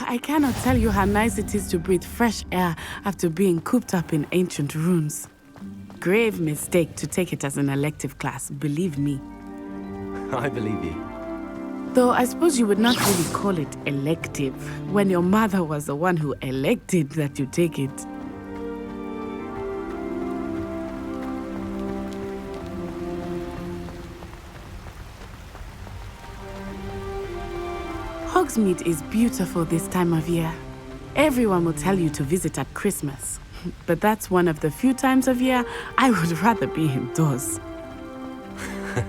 I cannot tell you how nice it is to breathe fresh air after being cooped up in ancient rooms. Grave mistake to take it as an elective class, believe me. I believe you. Though I suppose you would not really call it elective when your mother was the one who elected that you take it. Hogsmeade is beautiful this time of year. Everyone will tell you to visit at Christmas. But that's one of the few times of year I would rather be indoors.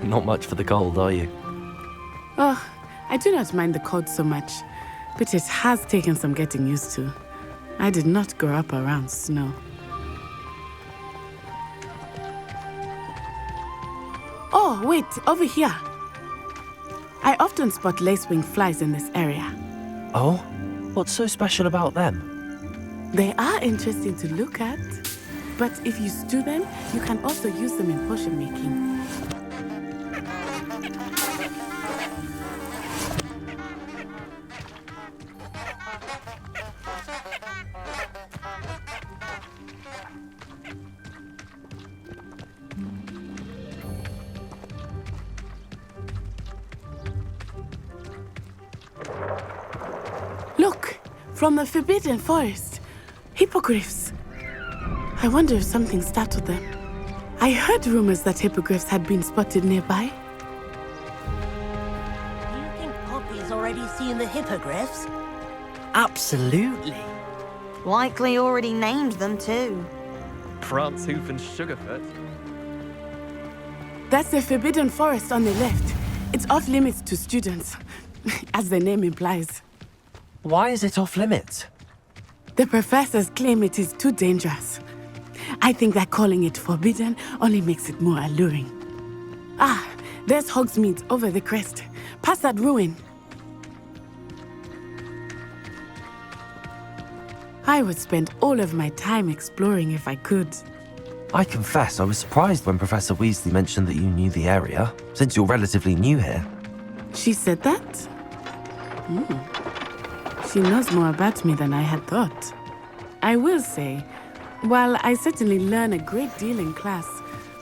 Not much for the cold, are you? Oh, I do not mind the cold so much, but it has taken some getting used to. I did not grow up around snow. Oh, wait, over here. I often spot lacewing flies in this area. Oh? What's so special about them? They are interesting to look at, but if you stew them, you can also use them in potion making. Look, from the Forbidden Forest. Hippogriffs. I wonder if something startled them. I heard rumors that hippogriffs had been spotted nearby. Do you think Poppy's already seen the hippogriffs? Absolutely. Likely already named them too. Prance, Hoof, and Sugarfoot. That's the Forbidden Forest on the left. It's off limits to students, as the name implies. Why is it off limits? The professors claim it is too dangerous. I think that calling it forbidden only makes it more alluring. Ah, there's Hogsmeade over the crest. Past that ruin. I would spend all of my time exploring if I could. I confess I was surprised when Professor Weasley mentioned that you knew the area, since you're relatively new here. She said that? She knows more about me than I had thought. I will say, while I certainly learn a great deal in class,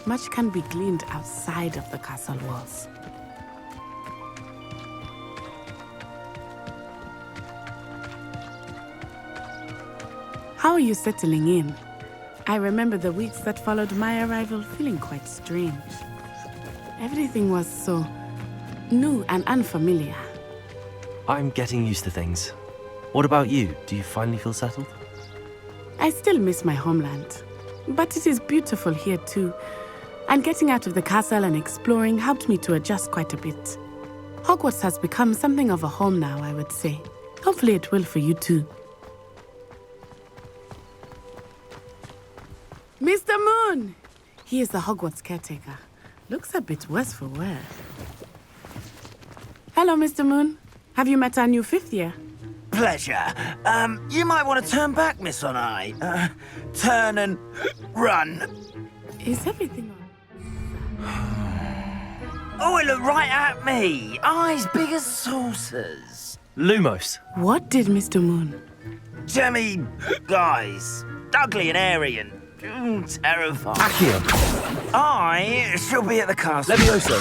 much can be gleaned outside of the castle walls. How are you settling in? I remember the weeks that followed my arrival feeling quite strange. Everything was so new and unfamiliar. I'm getting used to things. What about you? Do you finally feel settled? I still miss my homeland, but it is beautiful here too. And getting out of the castle and exploring helped me to adjust quite a bit. Hogwarts has become something of a home now, I would say. Hopefully it will for you too. Mr. Moon! He is the Hogwarts caretaker. Looks a bit worse for wear. Hello, Mr. Moon. Have you met our new fifth year? Pleasure. You might want to turn back, Miss On-Eye. Turn and run. Is everything on? Oh, it looked right at me. Eyes big as saucers. Lumos. What did Mr. Moon? Jemmy, guys. Ugly and airy and terrifying. Accio. I shall be at the castle. Levioso.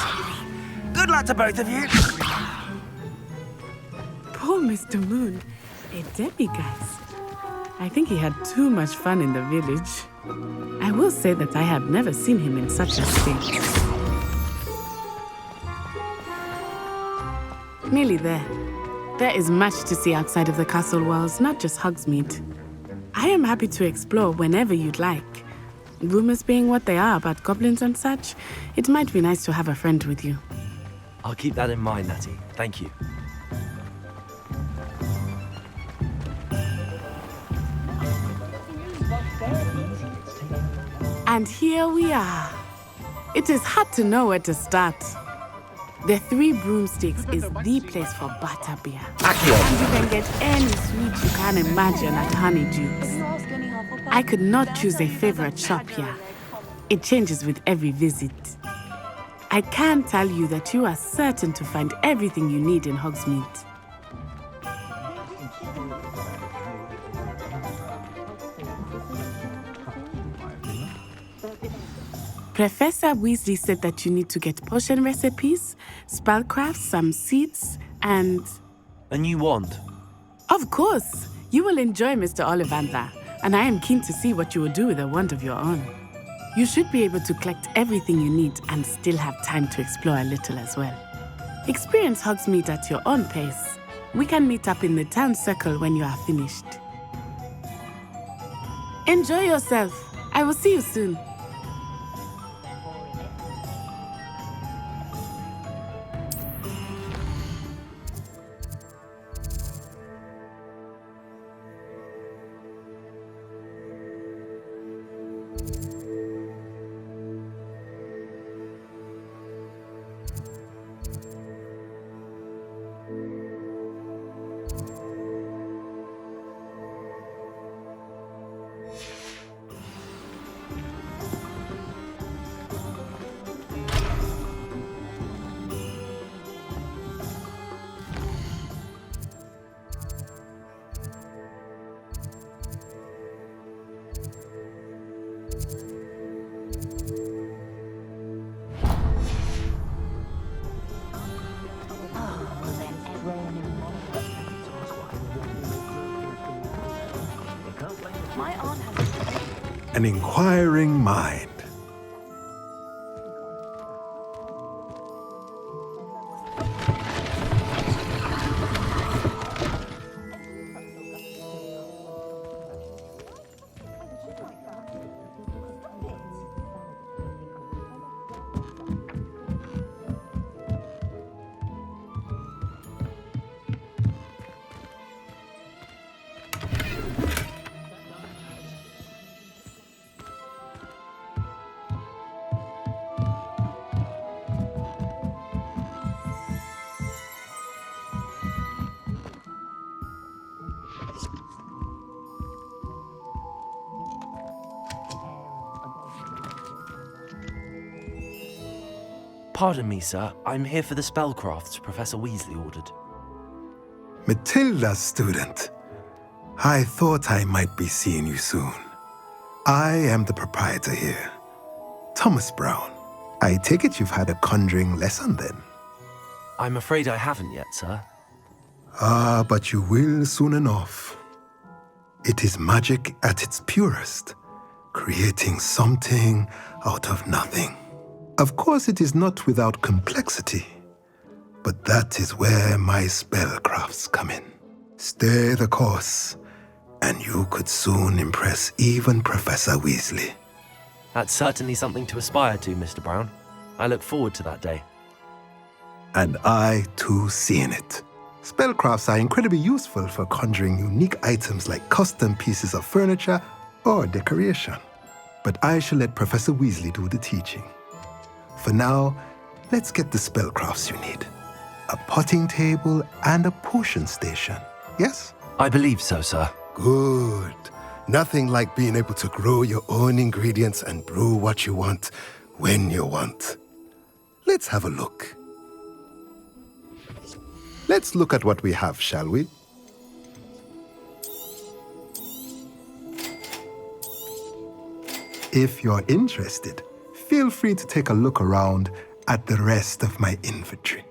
Good luck to both of you. Poor Mr. Moon. A demiguise. I think he had too much fun in the village. I will say that I have never seen him in such a state. Nearly there. There is much to see outside of the castle walls, not just Hogsmeade. I am happy to explore whenever you'd like. Rumors being what they are about goblins and such, it might be nice to have a friend with you. I'll keep that in mind, Natty. Thank you. And here we are. It is hard to know where to start. The Three Broomsticks is the place for butterbeer. And you can get any sweet you can imagine at Honeydukes. I could not choose a favorite shop here. It changes with every visit. I can tell you that you are certain to find everything you need in Hogsmeade. Professor Weasley said that you need to get potion recipes, spellcrafts, some seeds, and... A new wand. Of course! You will enjoy Mr. Ollivander, and I am keen to see what you will do with a wand of your own. You should be able to collect everything you need and still have time to explore a little as well. Experience Hogsmeade at your own pace. We can meet up in the town circle when you are finished. Enjoy yourself. I will see you soon. An inquiring mind. Pardon me, sir. I'm here for the spellcrafts Professor Weasley ordered. Matilda's student. I thought I might be seeing you soon. I am the proprietor here, Thomas Brown. I take it you've had a conjuring lesson then? I'm afraid I haven't yet, sir. Ah, but you will soon enough. It is magic at its purest, creating something out of nothing. Of course, it is not without complexity, but that is where my spellcrafts come in. Stay the course, and you could soon impress even Professor Weasley. That's certainly something to aspire to, Mr. Brown. I look forward to that day. And I, too, seeing it. Spellcrafts are incredibly useful for conjuring unique items like custom pieces of furniture or decoration. But I shall let Professor Weasley do the teaching. For now, let's get the spellcrafts you need. A potting table and a potion station, yes? I believe so, sir. Good. Nothing like being able to grow your own ingredients and brew what you want when you want. Let's have a look. Let's look at what we have, shall we? If you're interested, feel free to take a look around at the rest of my inventory.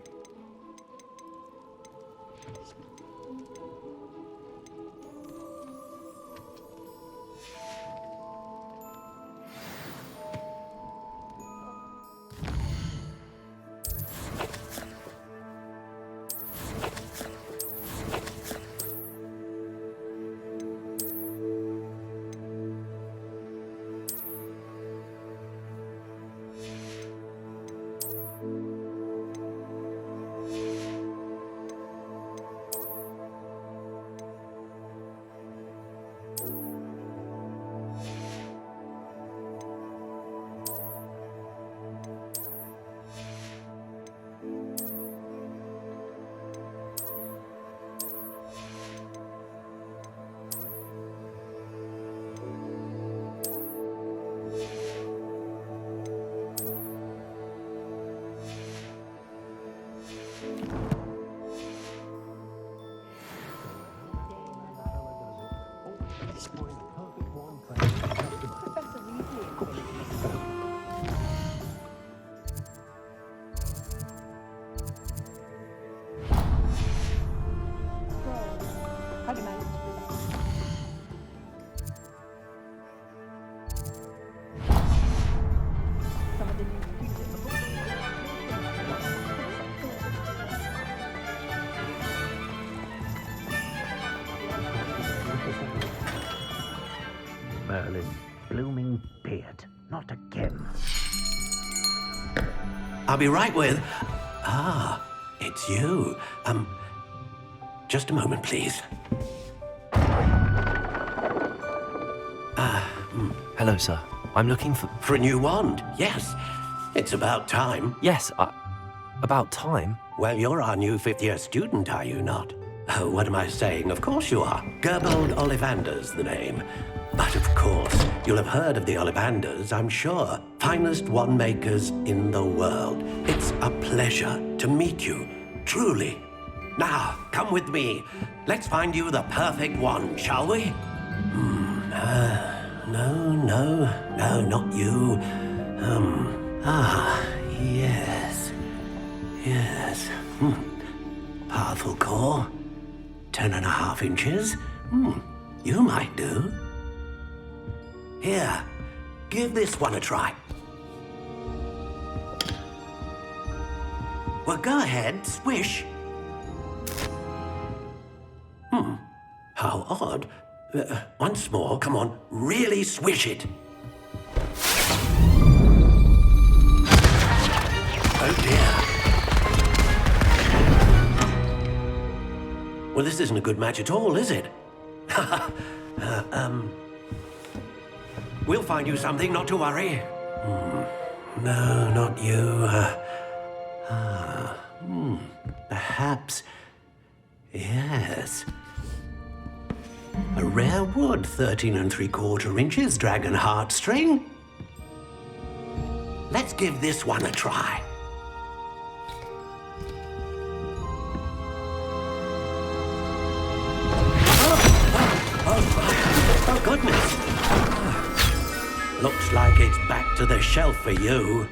Not again. I'll be right with... it's you. Just a moment, please. Hello, sir. I'm looking for... For a new wand, yes. It's about time. Yes, about time. Well, you're our new fifth-year student, are you not? Oh, what am I saying? Of course you are. Gerbold Ollivander's the name. But of course, you'll have heard of the Ollivanders, I'm sure. Finest wand makers in the world. It's a pleasure to meet you, truly. Now, come with me. Let's find you the perfect wand, shall we? No, not you. Yes. Powerful core. 10.5 inches. You might do. Here, give this one a try. Well, go ahead, swish. How odd. Once more, come on, really swish it. Oh dear. Well, this isn't a good match at all, is it? We'll find you something, not to worry. No, not you. Perhaps... Yes. A rare wood, 13 3/4 inches, dragon heartstring. Let's give this one a try. Oh, goodness. Looks like it's back to the shelf for you.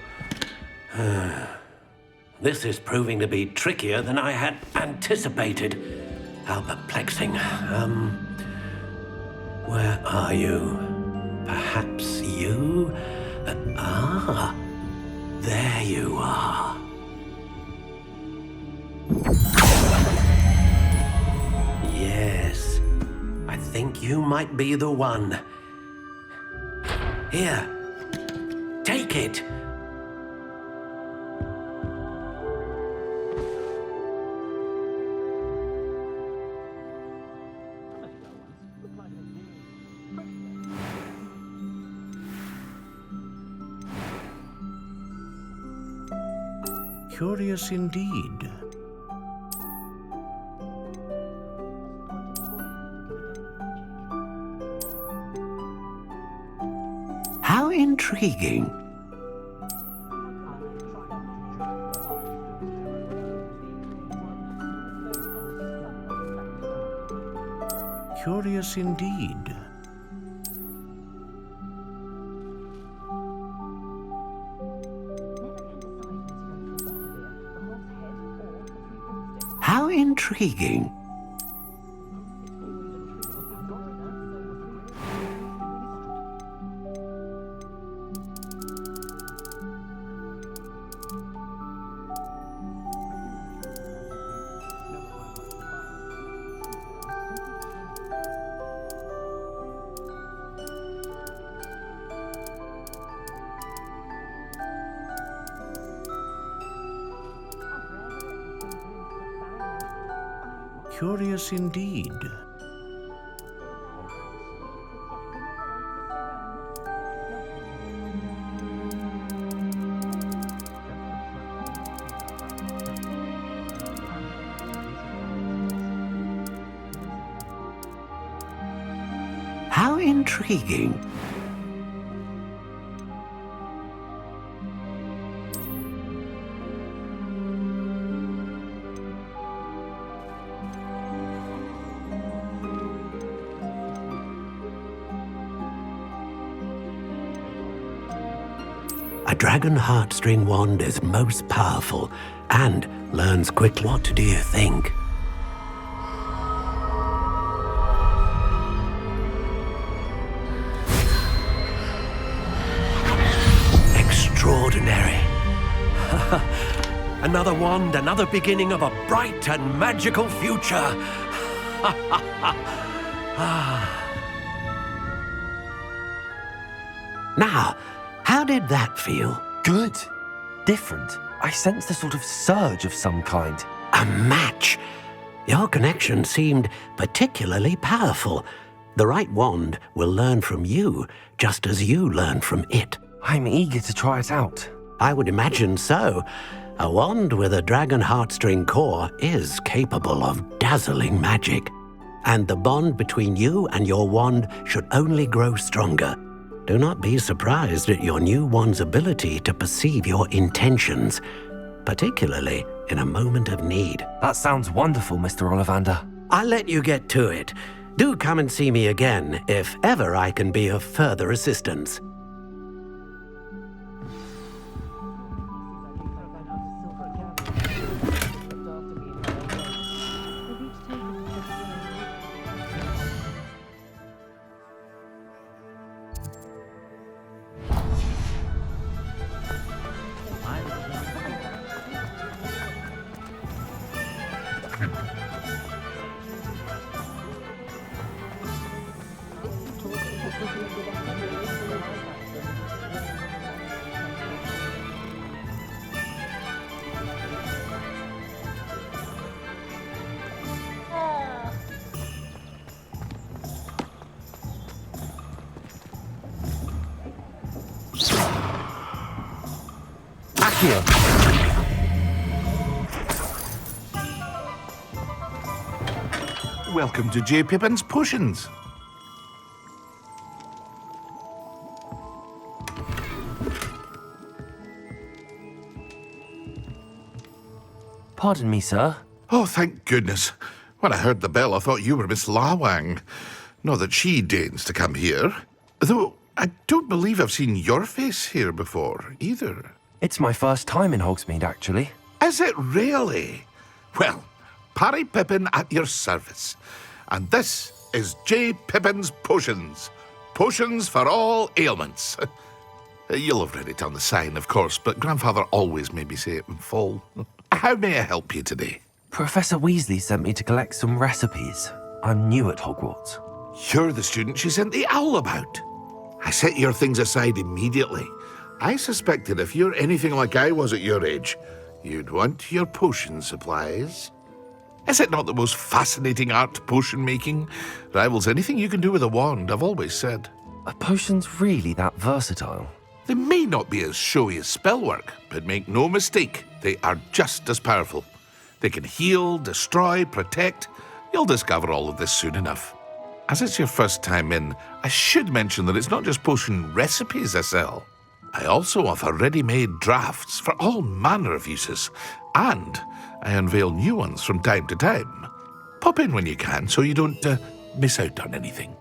This is proving to be trickier than I had anticipated. How perplexing. Where are you? Perhaps you? There you are. Yes, I think you might be the one. Here, take it. Curious indeed. How intriguing. Curious indeed. How intriguing. Curious indeed. How intriguing. A dragon heartstring wand is most powerful and learns quickly. What do you think? Extraordinary. Another wand, another beginning of a bright and magical future. Now, How did that feel? Good. Different. I sensed a sort of surge of some kind. A match! Your connection seemed particularly powerful. The right wand will learn from you, just as you learn from it. I'm eager to try it out. I would imagine so. A wand with a dragon heartstring core is capable of dazzling magic. And the bond between you and your wand should only grow stronger. Do not be surprised at your new wand's ability to perceive your intentions, particularly in a moment of need. That sounds wonderful, Mr. Ollivander. I'll let you get to it. Do come and see me again if ever I can be of further assistance. Here. Welcome to J. Pippin's Potions. Pardon me, sir. Oh, thank goodness. When I heard the bell, I thought you were Miss Lawang. Not that she deigns to come here. Though I don't believe I've seen your face here before, either. It's my first time in Hogsmeade, actually. Is it really? Well, Parry Pippin at your service. And this is J. Pippin's Potions. Potions for all ailments. You'll have read it on the sign, of course, but Grandfather always made me say it in full. How may I help you today? Professor Weasley sent me to collect some recipes. I'm new at Hogwarts. You're the student she sent the owl about. I set your things aside immediately. I suspected if you're anything like I was at your age, you'd want your potion supplies. Is it not the most fascinating art, potion making? Rivals anything you can do with a wand, I've always said. Are potions really that versatile? They may not be as showy as spellwork, but make no mistake, they are just as powerful. They can heal, destroy, protect. You'll discover all of this soon enough. As it's your first time in, I should mention that it's not just potion recipes I sell. I also offer ready-made drafts for all manner of uses, and I unveil new ones from time to time. Pop in when you can so you don't miss out on anything.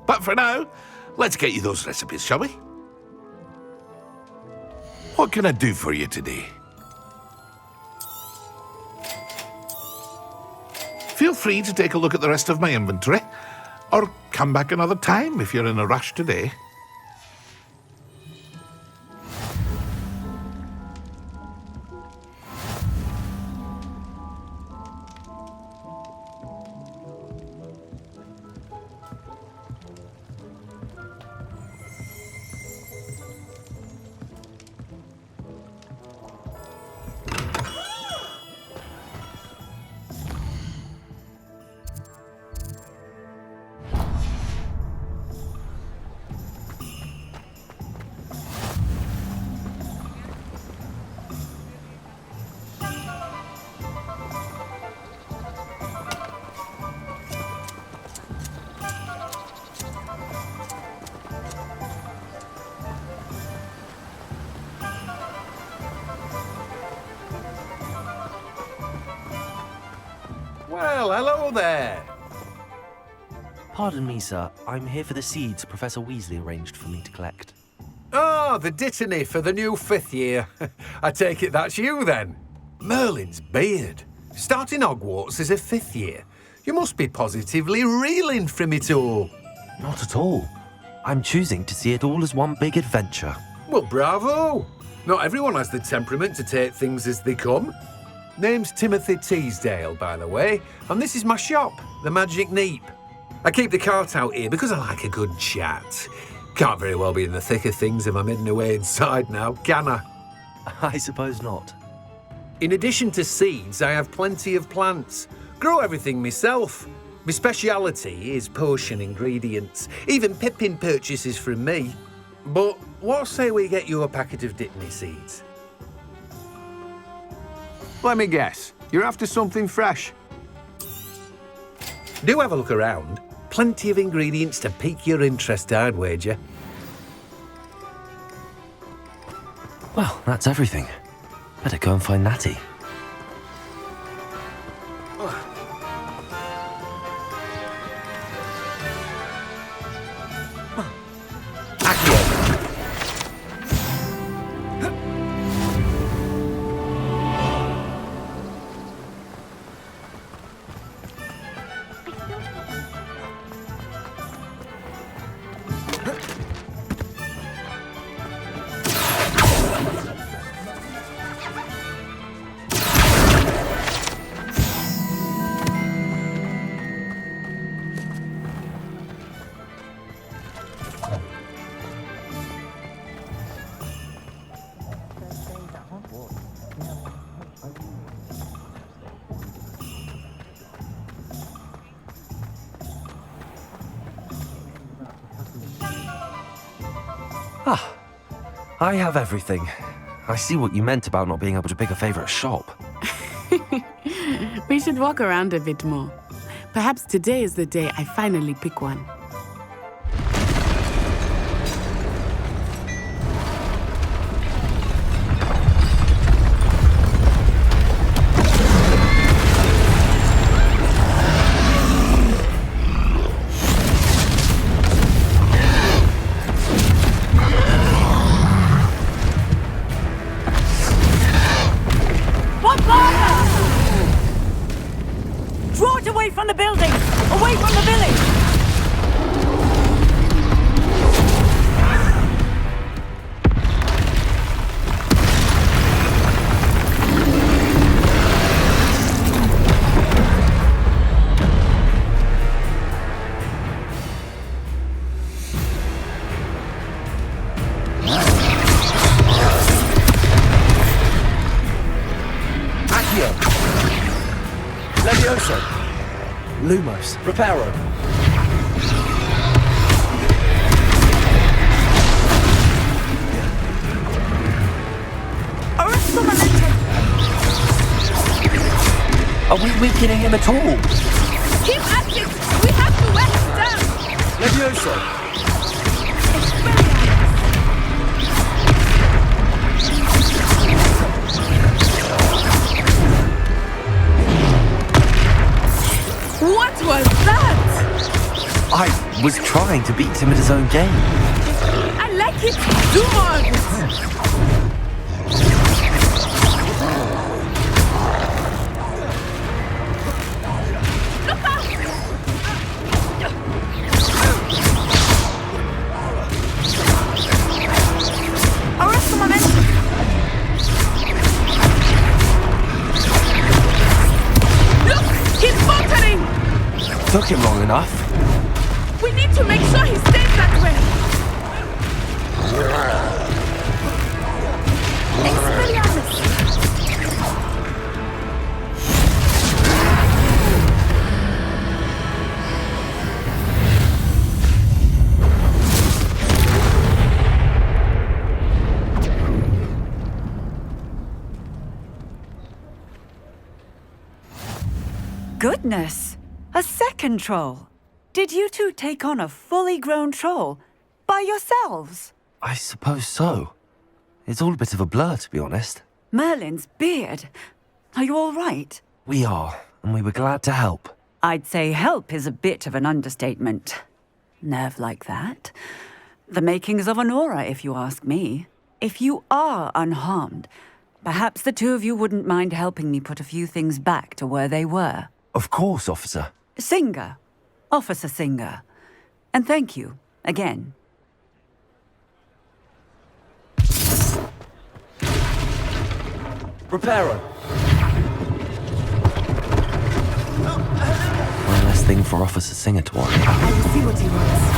But for now, let's get you those recipes, shall we? What can I do for you today? Feel free to take a look at the rest of my inventory, or come back another time if you're in a rush today. Well, hello there. Pardon me, sir. I'm here for the seeds Professor Weasley arranged for me to collect. Oh, the dittany for the new 5th year. I take it that's you, then. Merlin's beard. Starting Hogwarts as a 5th year. You must be positively reeling from it all. Not at all. I'm choosing to see it all as one big adventure. Well, bravo. Not everyone has the temperament to take things as they come. Name's Timothy Teasdale, by the way, and this is my shop, the Magic Neep. I keep the cart out here because I like a good chat. Can't very well be in the thick of things if I'm hidden away inside now, can I? I suppose not. In addition to seeds, I have plenty of plants. Grow everything myself. My speciality is potion ingredients. Even Pippin purchases from me. But what say we get you a packet of Dittany seeds? Let me guess. You're after something fresh. Do have a look around. Plenty of ingredients to pique your interest, I'd wager. Well, that's everything. Better go and find Natty. Ah, I have everything. I see what you meant about not being able to pick a favourite shop. We should walk around a bit more. Perhaps today is the day I finally pick one. Draw it away from the building! Away from the village! Levioso! Lumos! Reparo! Are we weakening him at all? Keep at it! We have to wear him down! Levioso! What was that? I was trying to beat him at his own game. I like it. Do more of it. Look out! Arrest the momentum! Look! He's faltering! Took him long enough. We need to make sure he stays that way. Expelliarmus! Goodness! A second troll! Did you two take on a fully grown troll? By yourselves? I suppose so. It's all a bit of a blur, to be honest. Merlin's beard. Are you all right? We are, and we were glad to help. I'd say help is a bit of an understatement. Nerve like that. The makings of an aura, if you ask me. If you are unharmed, perhaps the two of you wouldn't mind helping me put a few things back to where they were. Of course, officer. Singer. Officer Singer. And thank you, again. Reparo. One less thing for Officer Singer to worry about. I will see what he wants.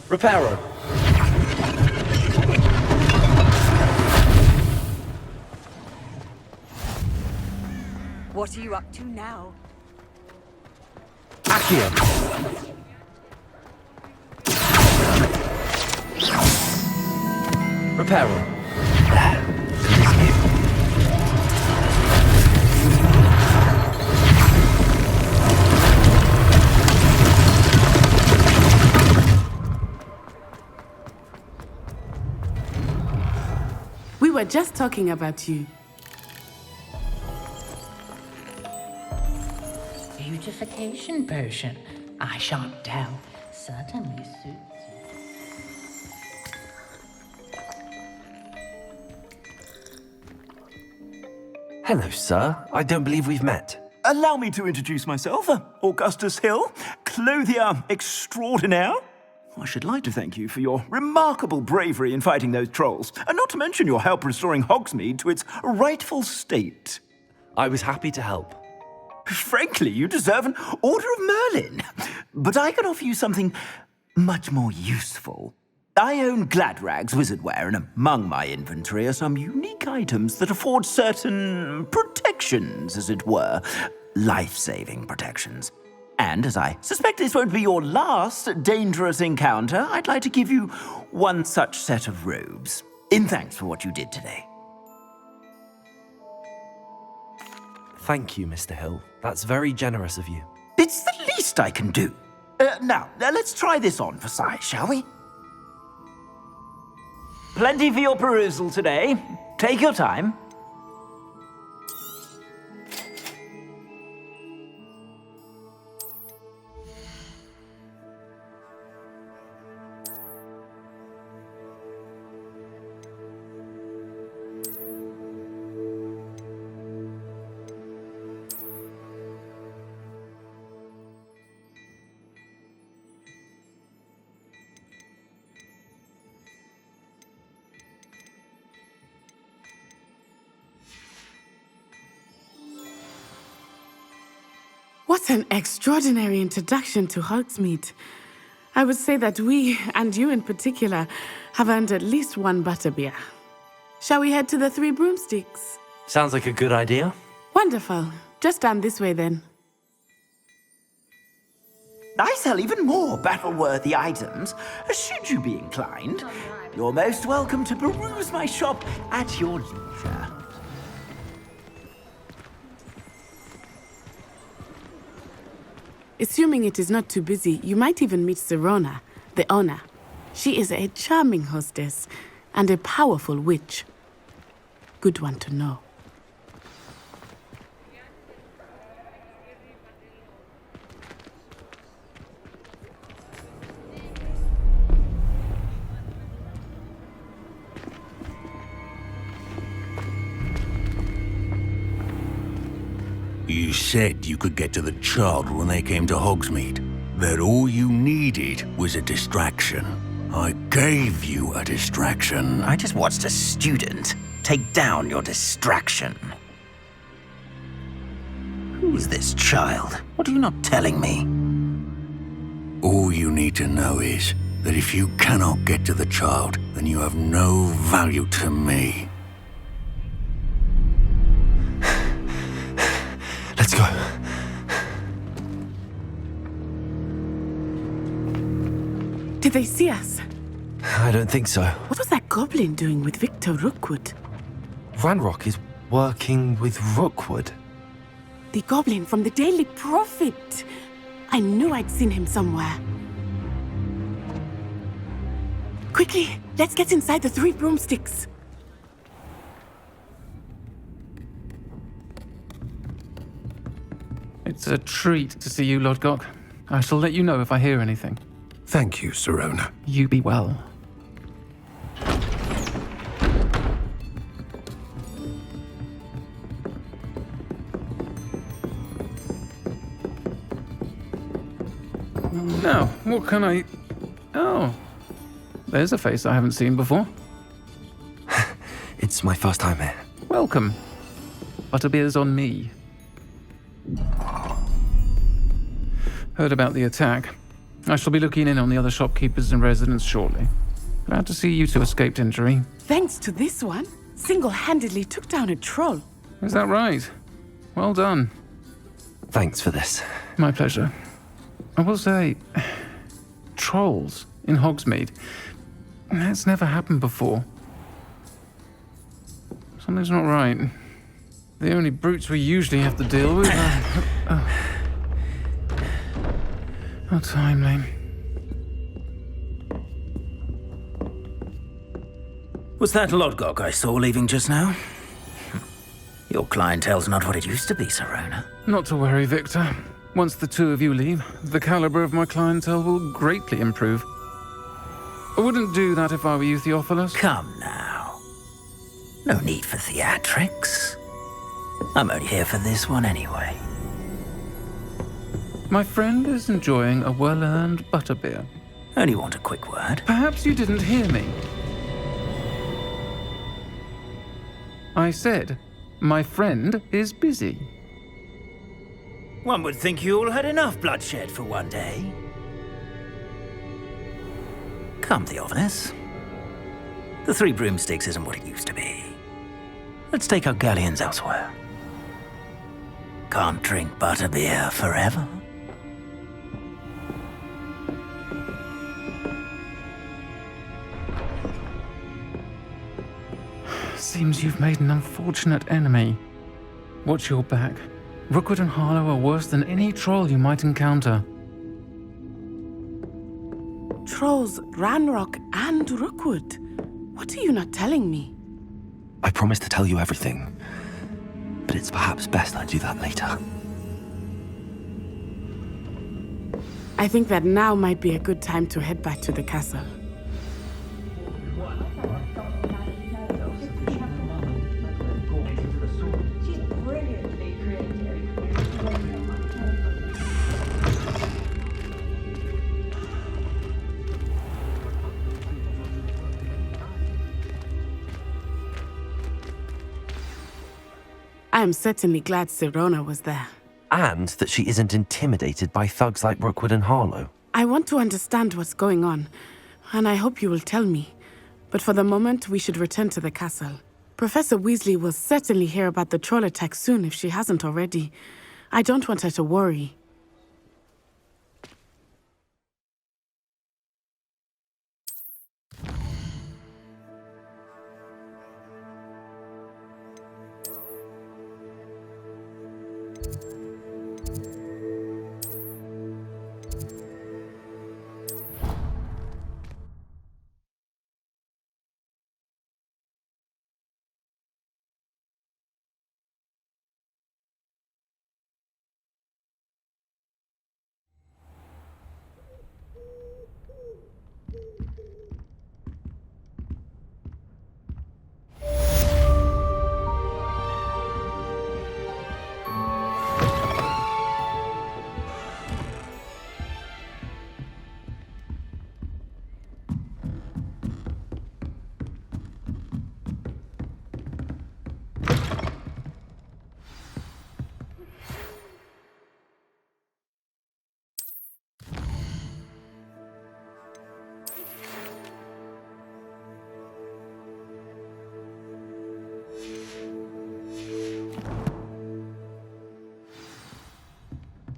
Reparo. What are you up to now? Accio. Reparo. We were just talking about you. Beautification potion. I shan't tell. Certainly suits you. Hello, sir. I don't believe we've met. Allow me to introduce myself, Augustus Hill, clothier extraordinaire. I should like to thank you for your remarkable bravery in fighting those trolls, and not to mention your help restoring Hogsmeade to its rightful state. I was happy to help. Frankly, you deserve an Order of Merlin. But I can offer you something much more useful. I own Gladrag's wizardware, and among my inventory are some unique items that afford certain protections, as it were. Life-saving protections. And as I suspect this won't be your last dangerous encounter, I'd like to give you one such set of robes, in thanks for what you did today. Thank you, Mr. Hill. That's very generous of you. It's the least I can do. Now, let's try this on for size, shall we? Plenty for your perusal today. Take your time. What an extraordinary introduction to Hogsmeade. I would say that we, and you in particular, have earned at least one butterbeer. Shall we head to the Three Broomsticks? Sounds like a good idea. Wonderful. Just down this way then. I sell even more battle-worthy items, should you be inclined. You're most welcome to peruse my shop at your leisure. Assuming it is not too busy, you might even meet Sirona, the owner. She is a charming hostess and a powerful witch. Good one to know. You said you could get to the child when they came to Hogsmeade. That all you needed was a distraction. I gave you a distraction. I just watched a student take down your distraction. Who is this child? What are you not telling me? All you need to know is that if you cannot get to the child, then you have no value to me. Let's go. Did they see us? I don't think so. What was that goblin doing with Victor Rookwood? Ranrock is working with Rookwood. The goblin from the Daily Prophet. I knew I'd seen him somewhere. Quickly, let's get inside the Three Broomsticks. It's a treat to see you, Lodgok. I shall let you know if I hear anything. Thank you, Sirona. You be well. Now, what can I... Oh, there's a face I haven't seen before. It's my first time here. Welcome. Butterbeer's on me. Heard about the attack. I shall be looking in on the other shopkeepers and residents shortly. Glad to see you two escaped injury. Thanks to this one, single-handedly took down a troll. Is that right? Well done. Thanks for this. My pleasure. I will say, trolls in Hogsmeade. That's never happened before. Something's not right. The only brutes we usually have to deal with are... How timely. Was that Lodgok I saw leaving just now? Your clientele's not what it used to be, Serona. Not to worry, Victor. Once the two of you leave, the caliber of my clientele will greatly improve. I wouldn't do that if I were you, Theophilus. Come now. No need for theatrics. I'm only here for this one anyway. My friend is enjoying a well-earned butterbeer. Only want a quick word. Perhaps you didn't hear me. I said, my friend is busy. One would think you all had enough bloodshed for one day. Come, Theophilus. The Three Broomsticks isn't what it used to be. Let's take our galleons elsewhere. Can't drink butterbeer forever. Seems you've made an unfortunate enemy. Watch your back. Rookwood and Harlow are worse than any troll you might encounter. Trolls, Ranrock, and Rookwood. What are you not telling me? I promised to tell you everything, but it's perhaps best I do that later. I think that now might be a good time to head back to the castle. I am certainly glad Serona was there. And that she isn't intimidated by thugs like Rookwood and Harlow. I want to understand what's going on, and I hope you will tell me. But for the moment, we should return to the castle. Professor Weasley will certainly hear about the troll attack soon if she hasn't already. I don't want her to worry.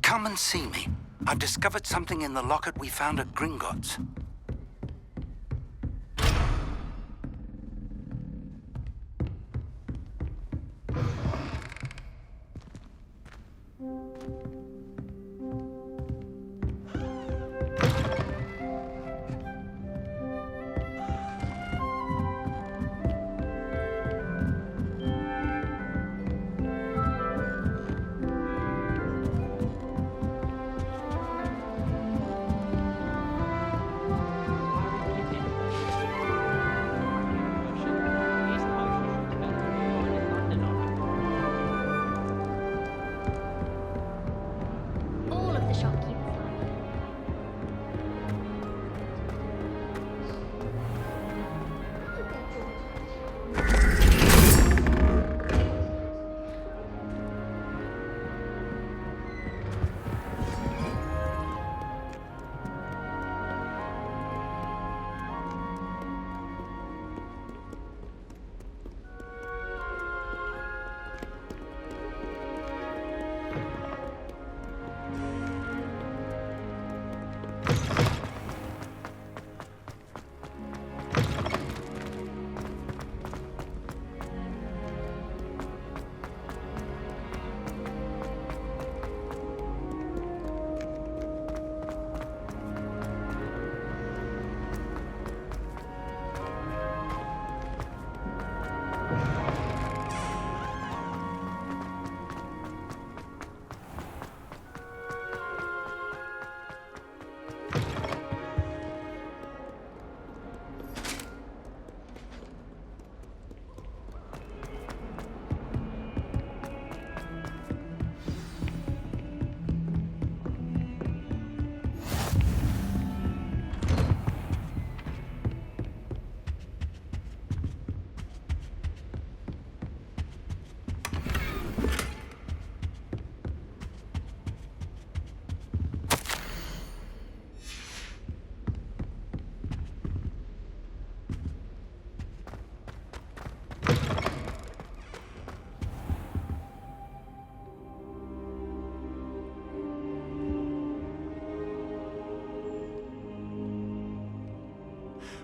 Come and see me. I've discovered something in the locket we found at Gringotts.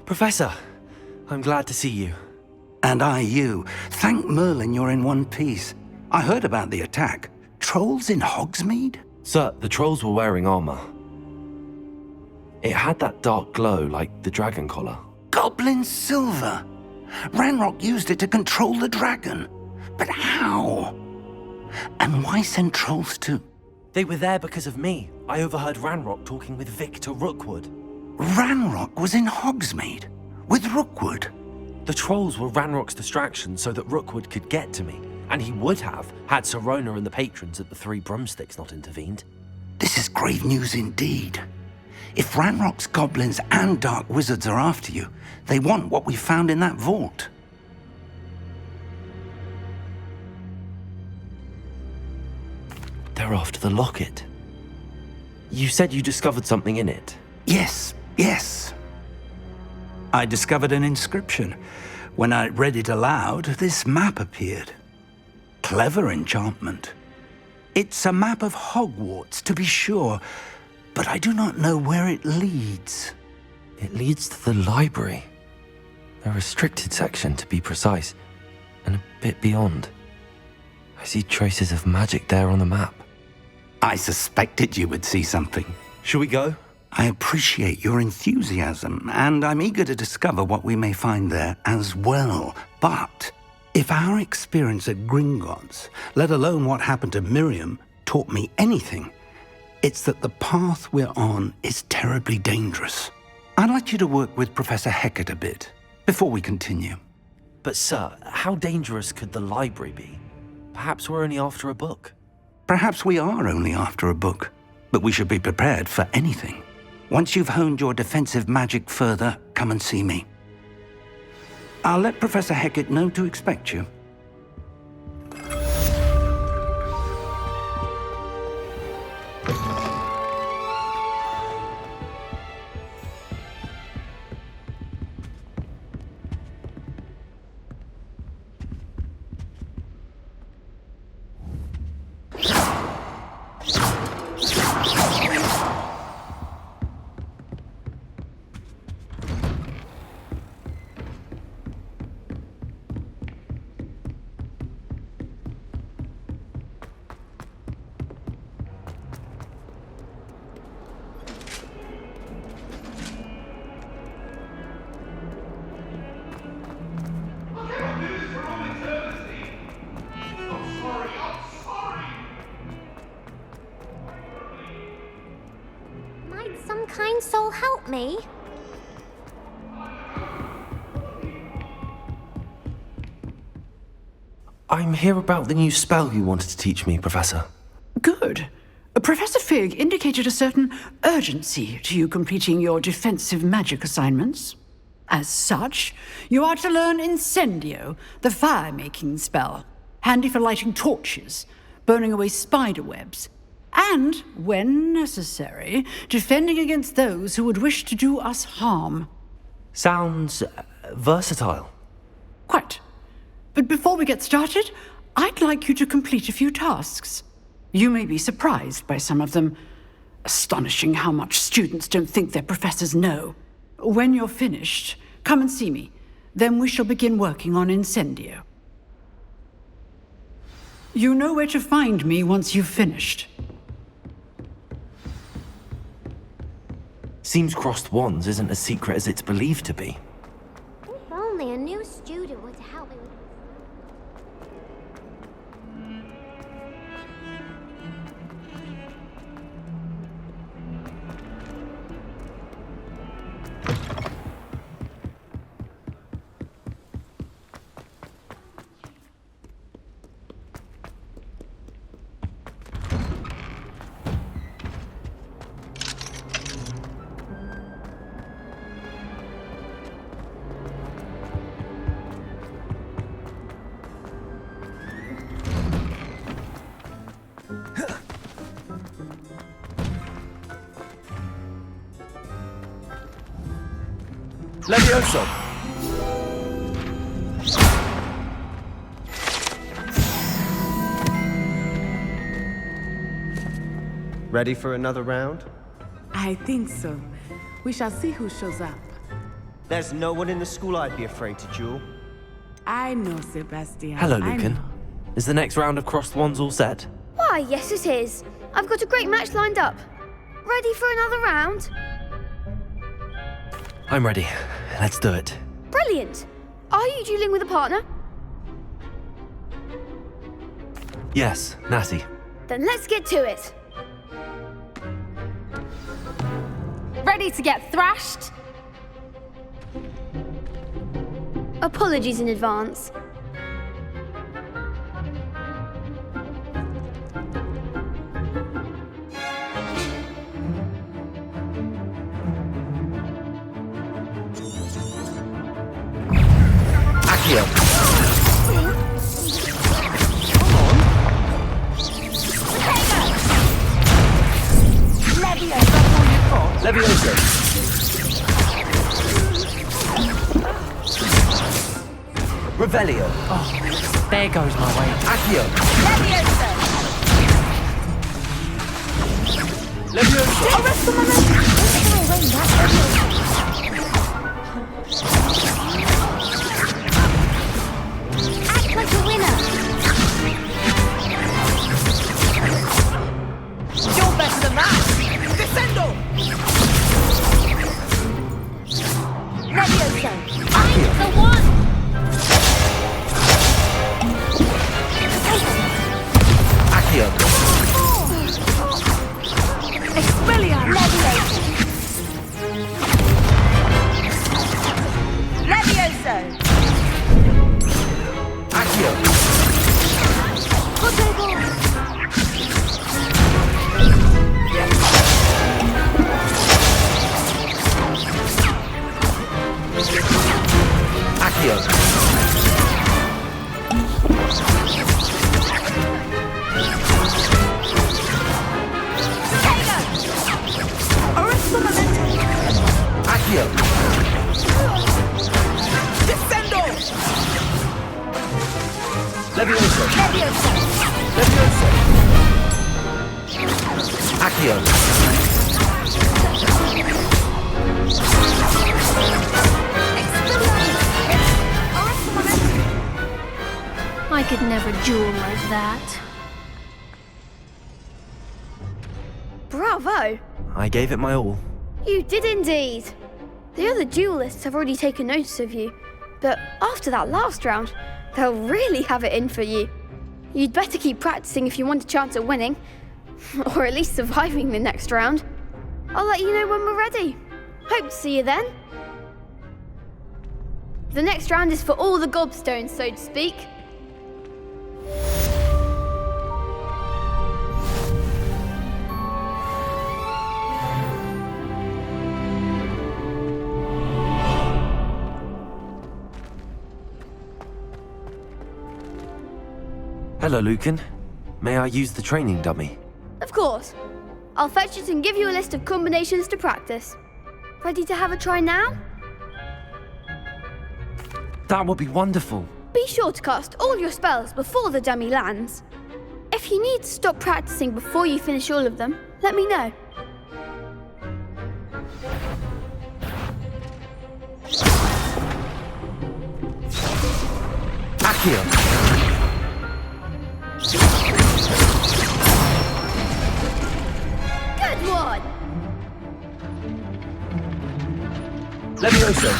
Professor, I'm glad to see you. And I you. Thank Merlin you're in one piece. I heard about the attack. Trolls in Hogsmeade? Sir, the trolls were wearing armor. It had that dark glow like the dragon collar. Goblin silver. Ranrock used it to control the dragon. But how? And why send trolls to... They were there because of me. I overheard Ranrock talking with Victor Rookwood. Ranrock was in Hogsmeade? With Rookwood? The trolls were Ranrock's distraction so that Rookwood could get to me. And he would have, had Sirona and the patrons at the Three Broomsticks not intervened. This is grave news indeed. If Ranrock's goblins and dark wizards are after you, they want what we found in that vault. They're after the locket. You said you discovered something in it. Yes. I discovered an inscription. When I read it aloud, this map appeared. Clever enchantment. It's a map of Hogwarts, to be sure, but I do not know where it leads. It leads to the library. A restricted section, to be precise, and a bit beyond. I see traces of magic there on the map. I suspected you would see something. Shall we go? I appreciate your enthusiasm, and I'm eager to discover what we may find there as well. But if our experience at Gringotts, let alone what happened to Miriam, taught me anything, it's that the path we're on is terribly dangerous. I'd like you to work with Professor Hecat a bit before we continue. But sir, how dangerous could the library be? Perhaps we're only after a book. Perhaps we are only after a book, but we should be prepared for anything. Once you've honed your defensive magic further, come and see me. I'll let Professor Hecat know to expect you. Some kind soul help me? I'm here about the new spell you wanted to teach me, Professor. Good. Professor Fig indicated a certain urgency to you completing your defensive magic assignments. As such, you are to learn Incendio, the fire-making spell, handy for lighting torches, burning away spider webs, and, when necessary, defending against those who would wish to do us harm. Sounds versatile. Quite. But before we get started, I'd like you to complete a few tasks. You may be surprised by some of them. Astonishing how much students don't think their professors know. When you're finished, come and see me. Then we shall begin working on Incendio. You know where to find me once you've finished. Seems crossed wands isn't as secret as it's believed to be. If only a new student were to help me with... Levioso! Ready for another round? I think so. We shall see who shows up. There's no one in the school I'd be afraid to duel. I know, Sebastian. Hello, I Lucan. know. Is the next round of Crossed Wands all set? Why, yes it is. I've got a great match lined up. Ready for another round? I'm ready. Let's do it. Brilliant. Are you dueling with a partner? Yes, Natty. Then let's get to it. Ready to get thrashed? Apologies in advance. Accio. Levioso. Revelio. Oh, there goes my way. Accio. Levioso! Levioso. Arrest the momentum! Act like a winner! You're better than that! Descendo! Levioso! I'm the one! Accio. Expelliarmus! Levioso! Levioso! Accio. Potato! Accio. Accio. Descendo! Levioso. Levioso! Levioso. Accio. I could never duel like that. Bravo! I gave it my all. You did indeed. The other duelists have already taken notice of you, but after that last round, they'll really have it in for you. You'd better keep practicing if you want a chance at winning, or at least surviving the next round. I'll let you know when we're ready. Hope to see you then. The next round is for all the gobstones, so to speak. Hello, Lucan. May I use the training dummy? Of course. I'll fetch it and give you a list of combinations to practice. Ready to have a try now? That would be wonderful. Be sure to cast all your spells before the dummy lands. If you need to stop practicing before you finish all of them, let me know. Accio. Good one! Levioso.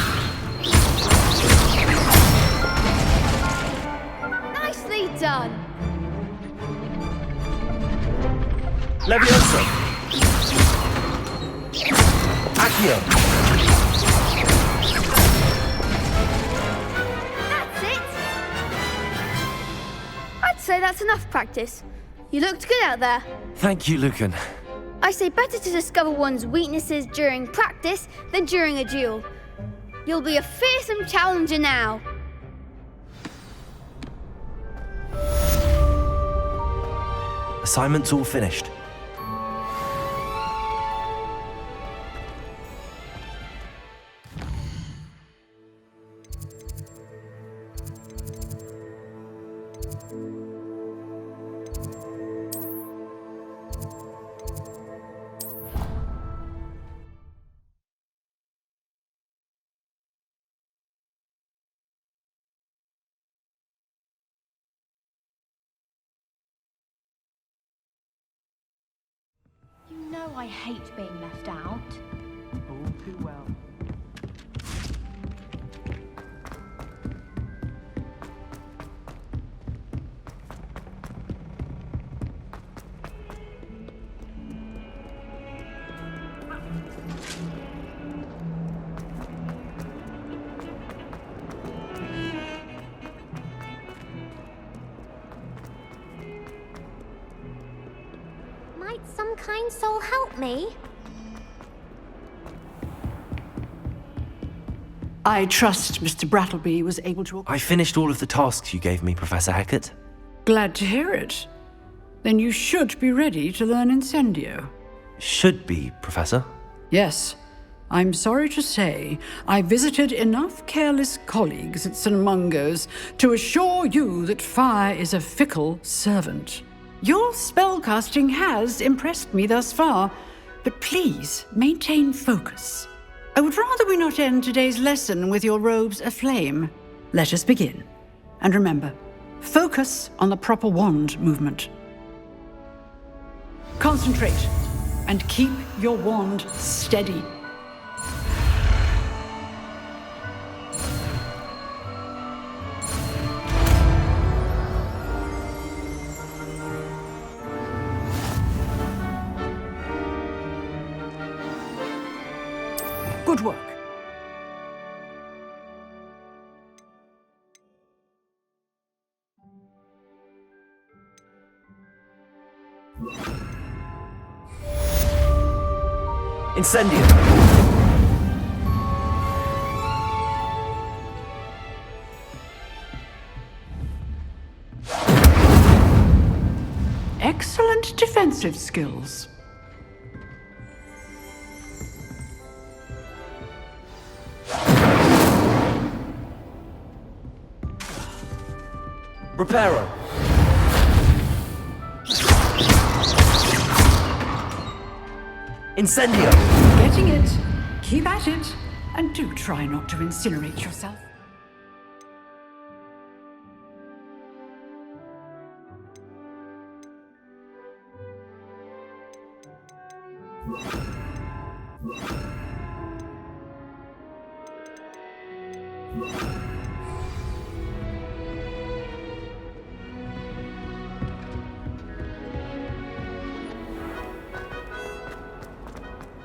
Nicely done! Levioso. Accio. That's it! I'd say that's enough practice. You looked good out there. Thank you, Lucan. I say better to discover one's weaknesses during practice than during a duel. You'll be a fearsome challenger now. Assignment's all finished. know I hate being left out. All too well. Might some kind soul help me? I trust Mr. Brattleby was able to... I finished all of the tasks you gave me, Professor Hackett. Glad to hear it. Then you should be ready to learn Incendio. Should be, Professor. Yes. I'm sorry to say, I visited enough careless colleagues at St. Mungo's to assure you that fire is a fickle servant. Your spellcasting has impressed me thus far, but please maintain focus. I would rather we not end today's lesson with your robes aflame. Let us begin. And remember, focus on the proper wand movement. Concentrate and keep your wand steady. Good work. Incendio! Excellent defensive skills. Reparo! Incendio! Getting it. Keep at it. And do try not to incinerate yourself.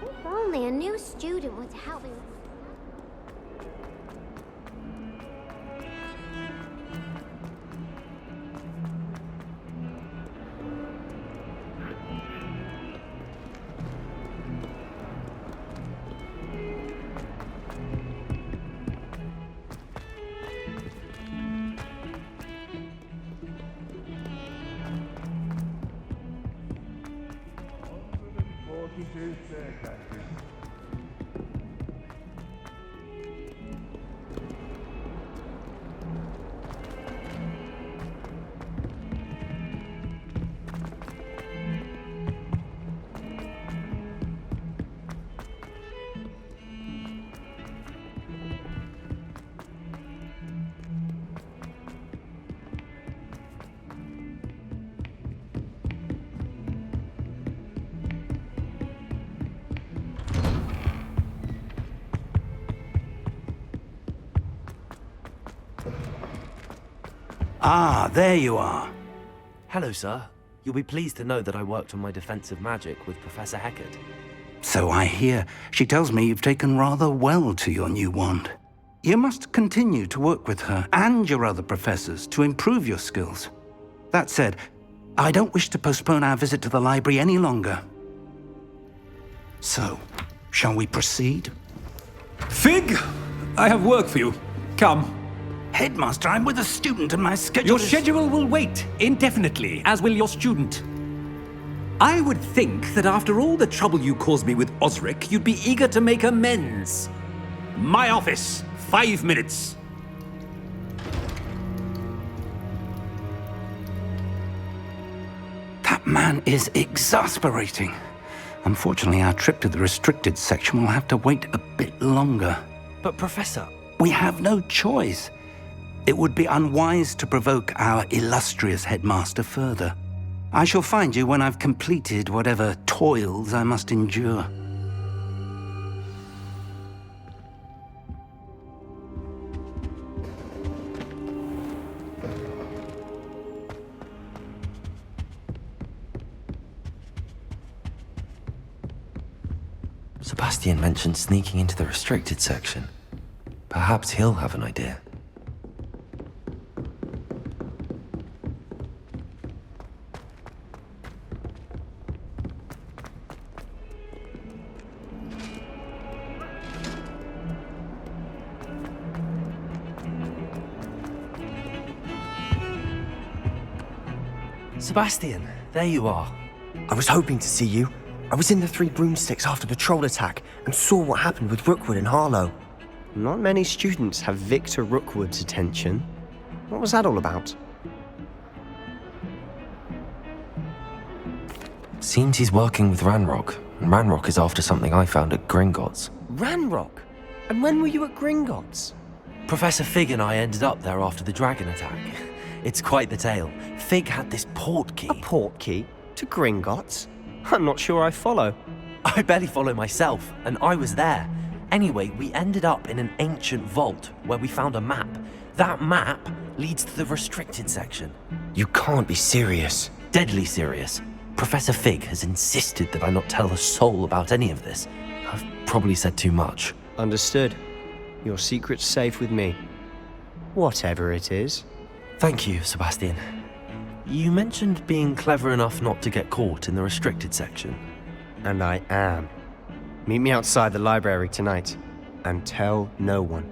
If only a new student would help me. Ah, there you are. Hello, sir. You'll be pleased to know that I worked on my defensive magic with Professor Hackett. So I hear. She tells me you've taken rather well to your new wand. You must continue to work with her and your other professors to improve your skills. That said, I don't wish to postpone our visit to the library any longer. So, shall we proceed? Fig! I have work for you. Come. Headmaster, I'm with a student and my schedule Your schedule will wait indefinitely, as will your student. I would think that after all the trouble you caused me with Osric, you'd be eager to make amends. My office, 5 minutes. That man is exasperating. Unfortunately, our trip to the restricted section will have to wait a bit longer. But, Professor... We have no choice. It would be unwise to provoke our illustrious headmaster further. I shall find you when I've completed whatever toils I must endure. Sebastian mentioned sneaking into the restricted section. Perhaps he'll have an idea. Sebastian, there you are. I was hoping to see you. I was in the Three Broomsticks after the troll attack and saw what happened with Rookwood and Harlow. Not many students have Victor Rookwood's attention. What was that all about? Seems he's working with Ranrock, and Ranrock is after something I found at Gringotts. Ranrock? And when were you at Gringotts? Professor Fig and I ended up there after the dragon attack. It's quite the tale. Fig had this port key. A port key? To Gringotts? I'm not sure I follow. I barely follow myself, and I was there. Anyway, we ended up in an ancient vault where we found a map. That map leads to the restricted section. You can't be serious. Deadly serious. Professor Fig has insisted that I not tell a soul about any of this. I've probably said too much. Understood. Your secret's safe with me. Whatever it is. Thank you, Sebastian. You mentioned being clever enough not to get caught in the restricted section. And I am. Meet me outside the library tonight, and tell no one.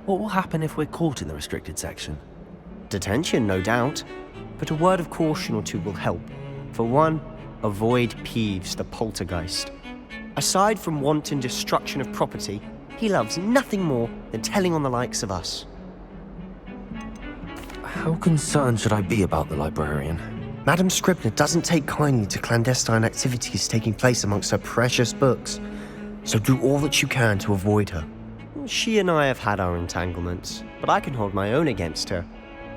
What will happen if we're caught in the restricted section? Detention, no doubt. But a word of caution or two will help. For one, avoid Peeves the poltergeist. Aside from wanton destruction of property, he loves nothing more than telling on the likes of us. How concerned should I be about the librarian? Madam Scribner doesn't take kindly to clandestine activities taking place amongst her precious books, so do all that you can to avoid her. She and I have had our entanglements, but I can hold my own against her.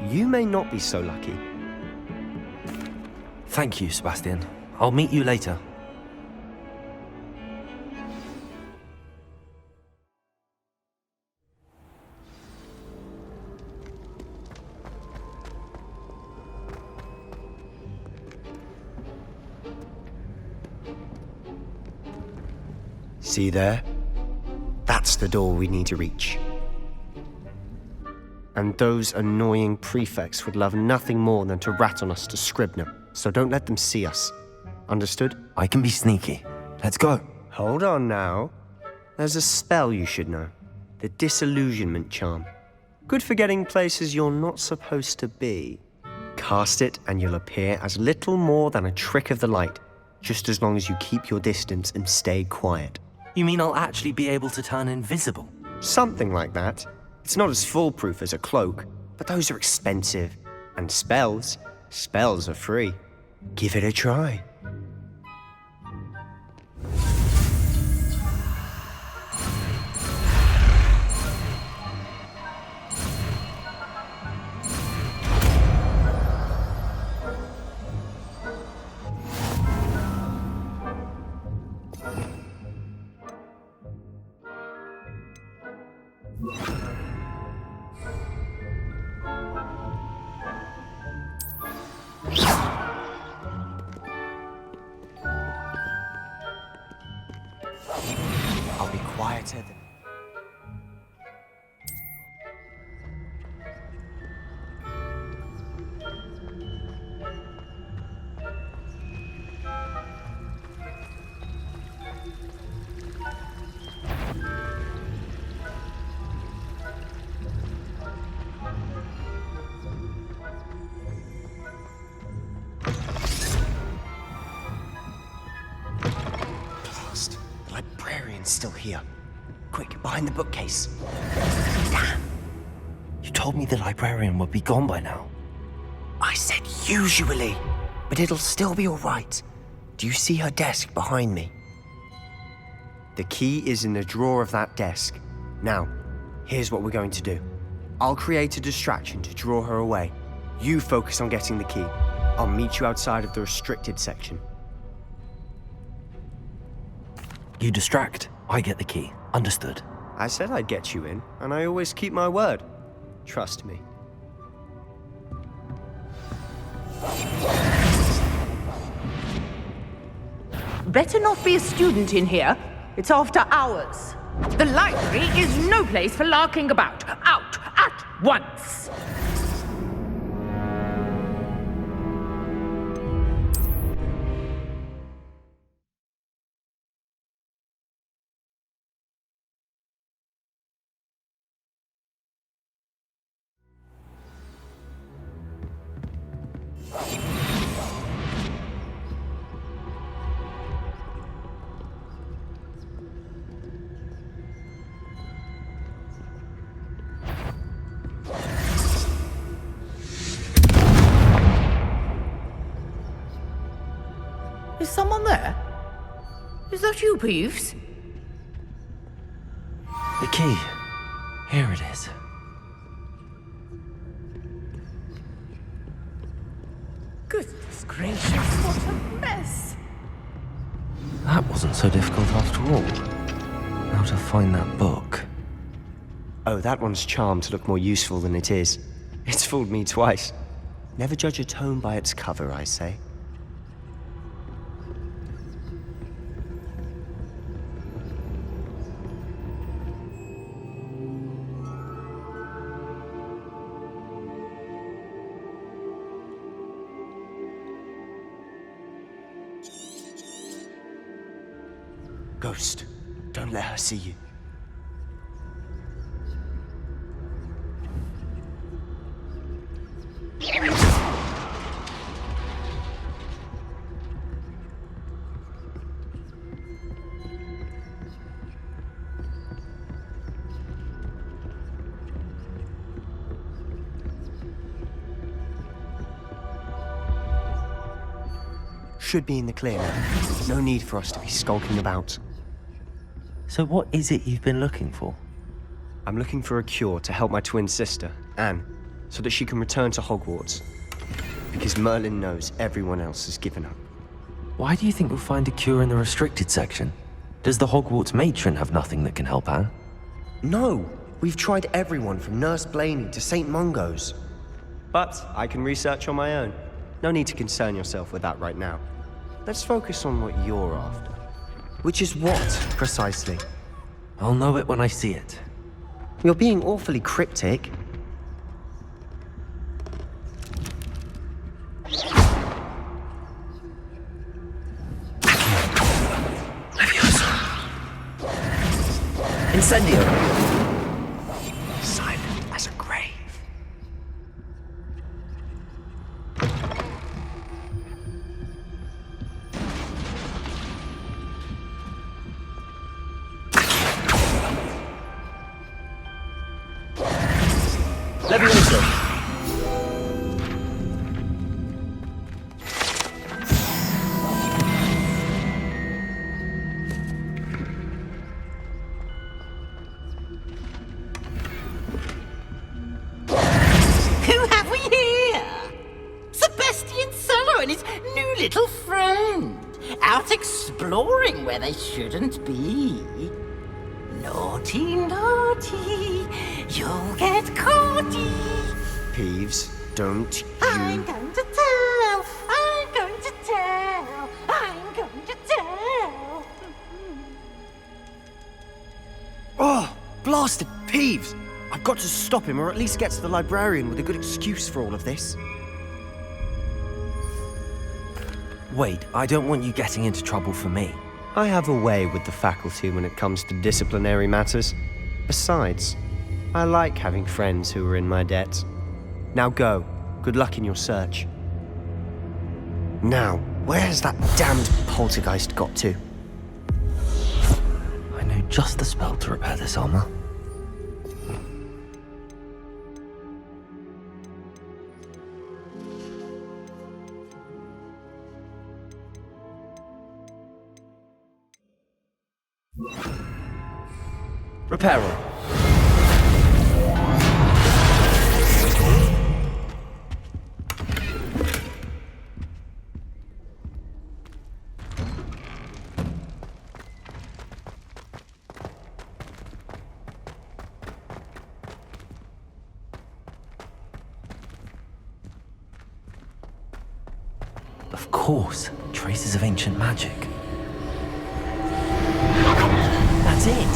You may not be so lucky. Thank you, Sebastian. I'll meet you later. See there? That's the door we need to reach. And those annoying prefects would love nothing more than to rat on us to Scribner, so don't let them see us. Understood? I can be sneaky. Let's go. Hold on now. There's a spell you should know. The Disillusionment Charm. Good for getting places you're not supposed to be. Cast it and you'll appear as little more than a trick of the light, just as long as you keep your distance and stay quiet. You mean I'll actually be able to turn invisible? Something like that. It's not as foolproof as a cloak, but those are expensive. And spells are free. Give it a try. I'll be quieter than... Blast. The librarian's still here. Quick, behind the bookcase. Damn. You told me the librarian would be gone by now. I said usually, but it'll still be all right. Do you see her desk behind me? The key is in the drawer of that desk. Now, here's what we're going to do. I'll create a distraction to draw her away. You focus on getting the key. I'll meet you outside of the restricted section. You distract, I get the key. Understood. I said I'd get you in, and I always keep my word. Trust me. Better not be a student in here. It's after hours. The library is no place for larking about. Out at once! Is someone there? Is that you, Peeves? The key. Here it is. Goodness gracious, what a mess! That wasn't so difficult after all. Now to find that book. Oh, that one's charmed to look more useful than it is. It's fooled me twice. Never judge a tome by its cover, I say. Ghost, don't let her see you. Should be in the clear now. No need for us to be skulking about. So what is it you've been looking for? I'm looking for a cure to help my twin sister, Anne, so that she can return to Hogwarts. Because Merlin knows everyone else has given up. Why do you think we'll find a cure in the restricted section? Does the Hogwarts matron have nothing that can help Anne? No! We've tried everyone from Nurse Blaney to St. Mungo's. But I can research on my own. No need to concern yourself with that right now. Let's focus on what you're after. Which is what, precisely? I'll know it when I see it. You're being awfully cryptic. Incendio! Silent as a grave. Levioso! Who have we here? Sebastian Cello and his new little friend. Out exploring where they shouldn't be. Naughty, naughty. You'll get caughty. Peeves, don't I'm going to tell. I'm going to tell. I'm going to tell. Oh, blasted Peeves! I've got to stop him, or at least get to the librarian with a good excuse for all of this. Wait, I don't want you getting into trouble for me. I have a way with the faculty when it comes to disciplinary matters. Besides, I like having friends who are in my debt. Now go. Good luck in your search. Now, where's that damned poltergeist got to? I know just the spell to repair this armor. Of course, traces of ancient magic. That's it!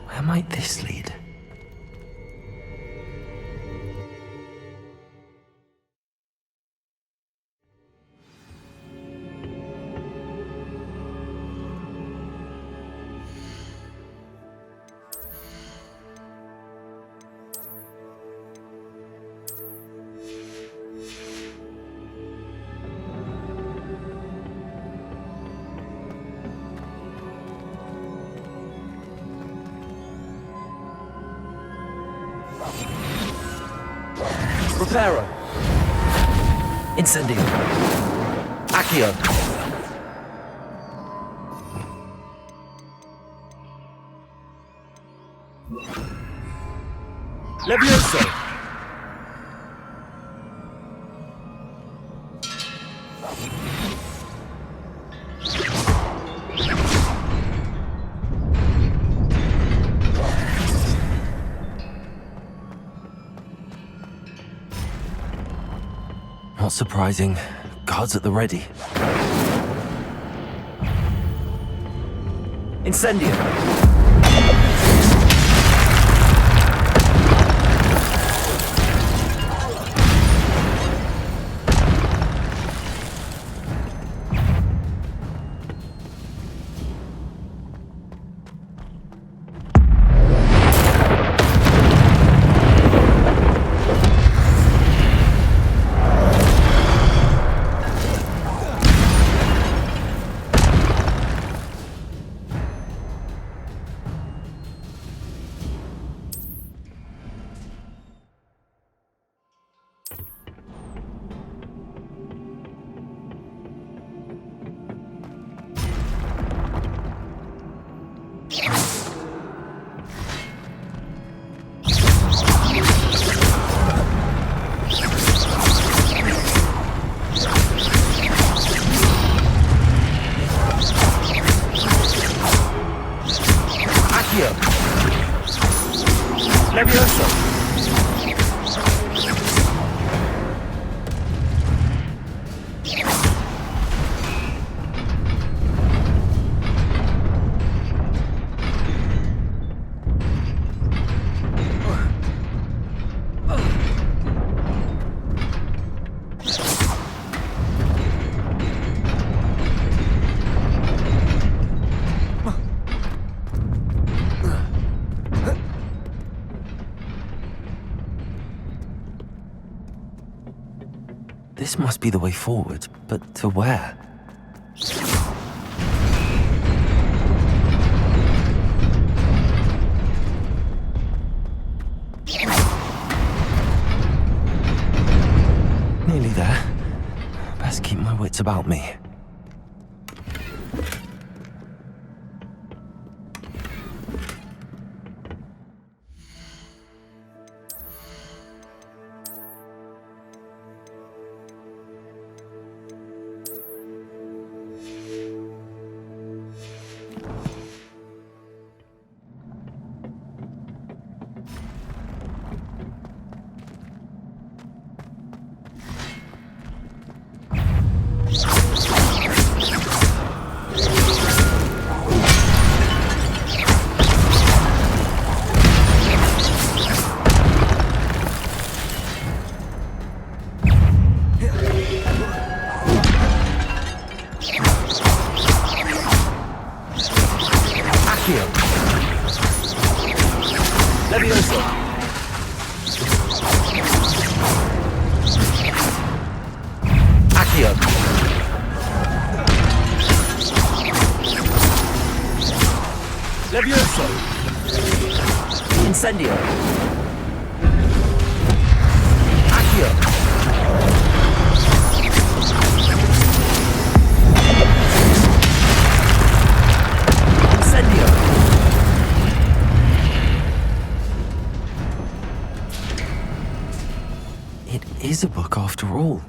Where might this lead? Reparo. Incendio. Accio. Levioso. Not surprising. Guards at the ready. Incendio. Levioso. This must be the way forward, but to where? Nearly there. Best keep my wits about me. Levioso. Accio. Levioso. Incendio. Accio. Incendio. is a book after all.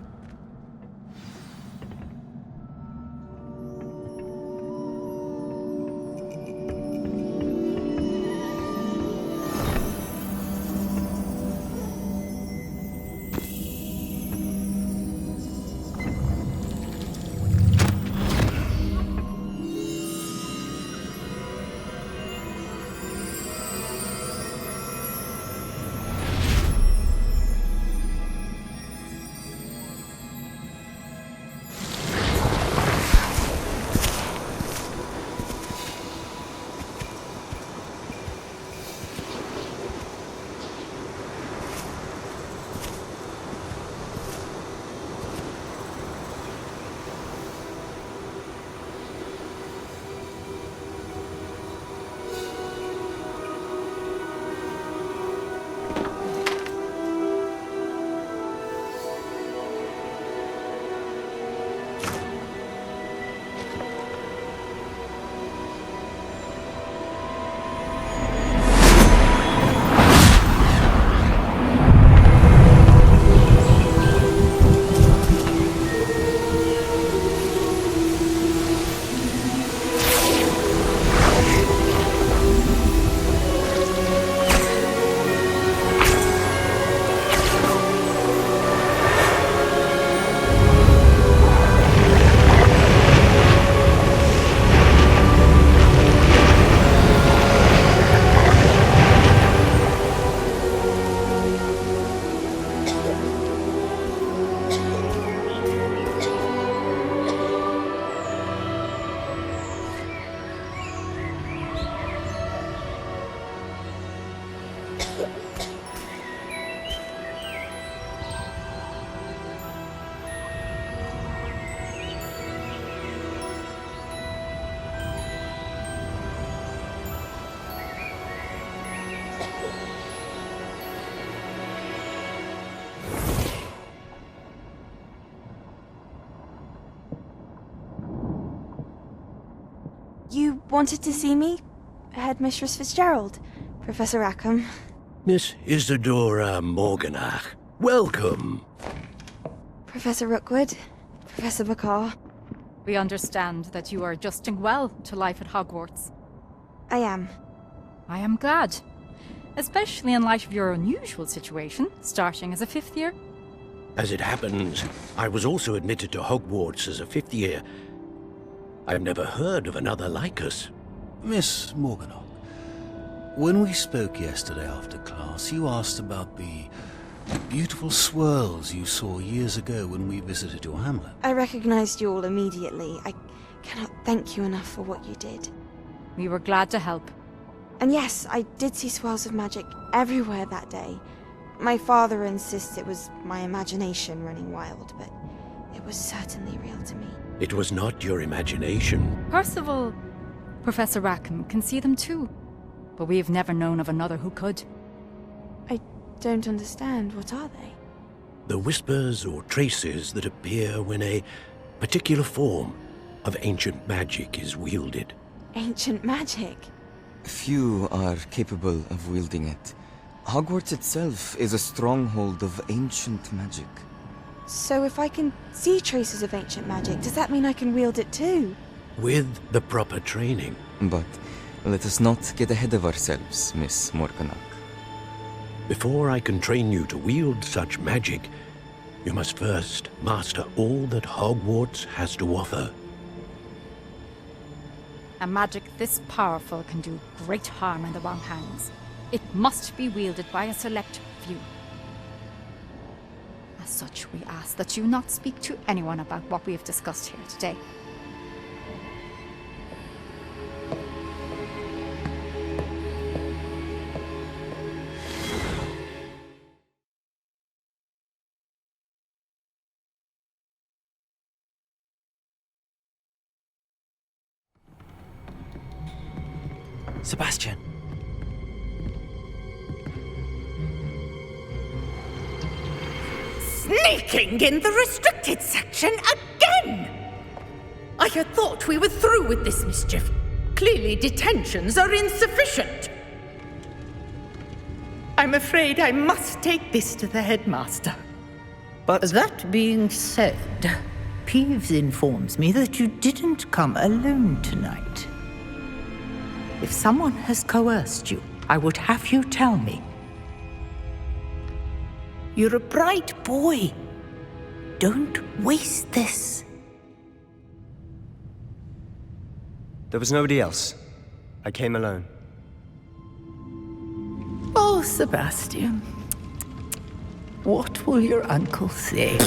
You wanted to see me? Headmistress Fitzgerald? Professor Rackham? Miss Isadora Morganach, welcome. Professor Rookwood? Professor McCaw? We understand that you are adjusting well to life at Hogwarts. I am. I am glad. Especially in light of your unusual situation, starting as a 5th year. As it happens, I was also admitted to Hogwarts as a 5th year. I've never heard of another like us. Miss Morganach, when we spoke yesterday after class, you asked about the beautiful swirls you saw years ago when we visited your hamlet. I recognized you all immediately. I cannot thank you enough for what you did. We were glad to help. And yes, I did see swirls of magic everywhere that day. My father insists it was my imagination running wild, but it was certainly real to me. It was not your imagination. Percival, Professor Rackham can see them too, but we have never known of another who could. I don't understand. What are they? The whispers or traces that appear when a particular form of ancient magic is wielded. Ancient magic? Few are capable of wielding it. Hogwarts itself is a stronghold of ancient magic. So if I can see traces of ancient magic, does that mean I can wield it too? With the proper training. But let us not get ahead of ourselves, Miss Morganach. Before I can train you to wield such magic, you must first master all that Hogwarts has to offer. A magic this powerful can do great harm in the wrong hands. It must be wielded by a select few. As such, we ask that you not speak to anyone about what we have discussed here today. Sebastian. Sneaking in the restricted section again! I had thought we were through with this mischief. Clearly detentions are insufficient. I'm afraid I must take this to the headmaster. But that being said, Peeves informs me that you didn't come alone tonight. If someone has coerced you, I would have you tell me. You're a bright boy. Don't waste this. there was nobody else. I came alone. Oh, Sebastian. What will your uncle say?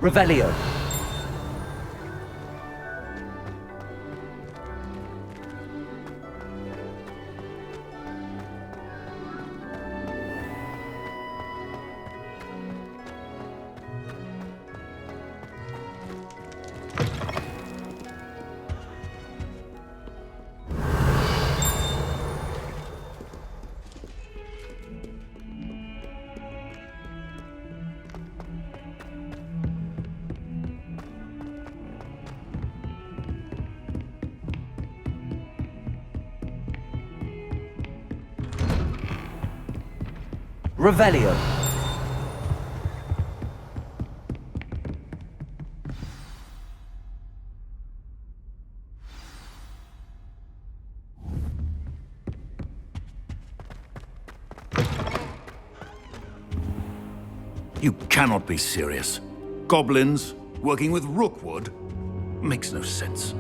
Revelio. Revelio. You cannot be serious. Goblins working with Rookwood makes no sense.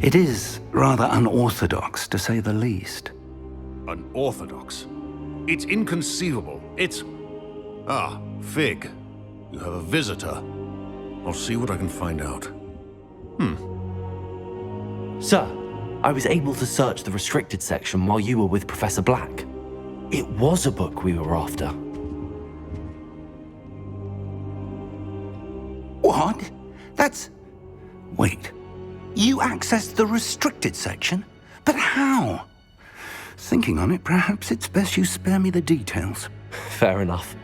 It is rather unorthodox, to say the least. Unorthodox? It's inconceivable. It's... Ah, Fig. You have a visitor. I'll see what I can find out. Sir, I was able to search the restricted section while you were with Professor Black. It was a book we were after. What? That's... Wait. You accessed the restricted section? But how? Thinking on it, perhaps it's best you spare me the details. Fair enough.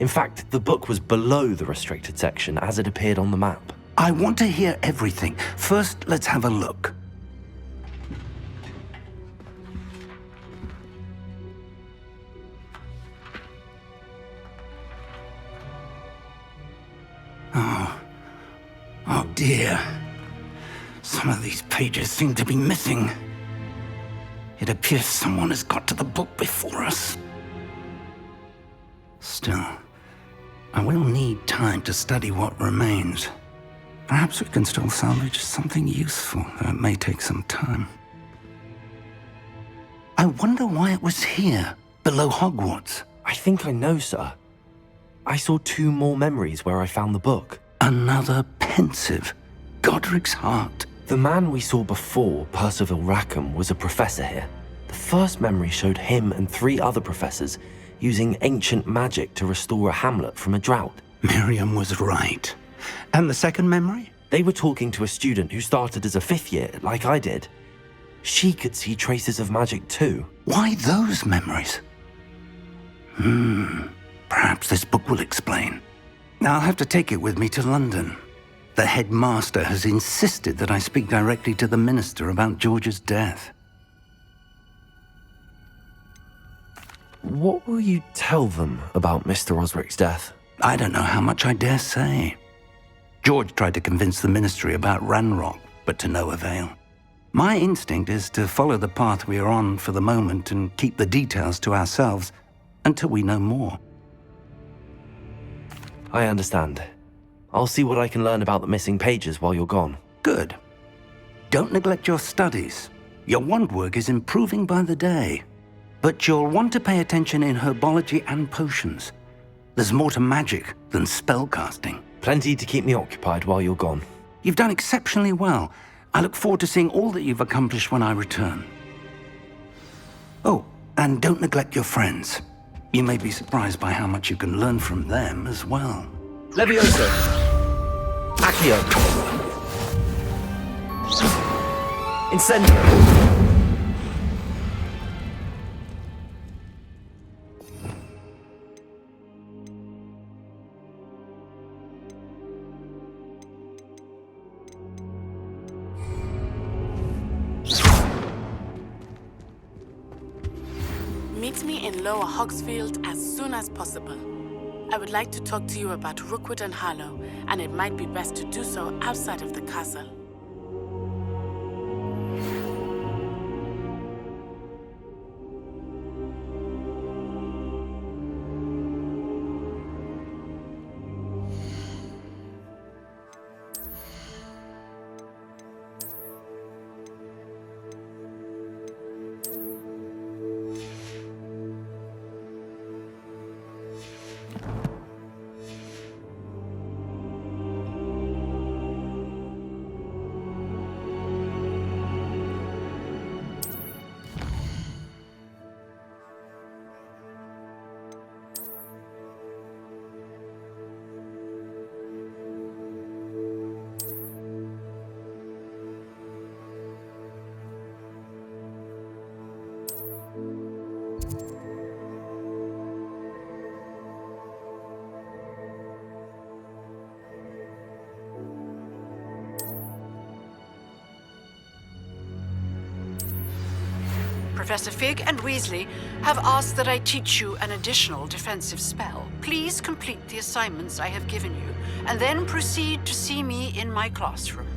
In fact, the book was below the restricted section as it appeared on the map. I want to hear everything. First, let's have a look. Oh dear. Some of these pages seem to be missing. It appears someone has got to the book before us. Still, I will need time to study what remains. Perhaps we can still salvage something useful, though it may take some time. I wonder why it was here, below Hogwarts. I think I know, sir. I saw 2 more memories where I found the book. Another pensive. Godric's heart. The man we saw before, Percival Rackham, was a professor here. The first memory showed him and 3 other professors using ancient magic to restore a hamlet from a drought. Miriam was right. And the second memory? They were talking to a student who started as a 5th year, like I did. She could see traces of magic too. Why those memories? Perhaps this book will explain. I'll have to take it with me to London. The headmaster has insisted that I speak directly to the minister about George's death. What will you tell them about Mr. Osric's death? I don't know how much I dare say. George tried to convince the ministry about Ranrock, but to no avail. My instinct is to follow the path we are on for the moment and keep the details to ourselves until we know more. I understand. I'll see what I can learn about the missing pages while you're gone. Good. Don't neglect your studies. Your wand work is improving by the day. But you'll want to pay attention in herbology and potions. There's more to magic than spellcasting. Plenty to keep me occupied while you're gone. You've done exceptionally well. I look forward to seeing all that you've accomplished when I return. Oh, and don't neglect your friends. You may be surprised by how much you can learn from them as well. Levioso. Accio. Incendio. Meet me in Lower Hogsfield as soon as possible. I would like to talk to you about Rookwood and Harlow, and it might be best to do so outside of the castle. Professor Fig and Weasley have asked that I teach you an additional defensive spell. Please complete the assignments I have given you, and then proceed to see me in my classroom.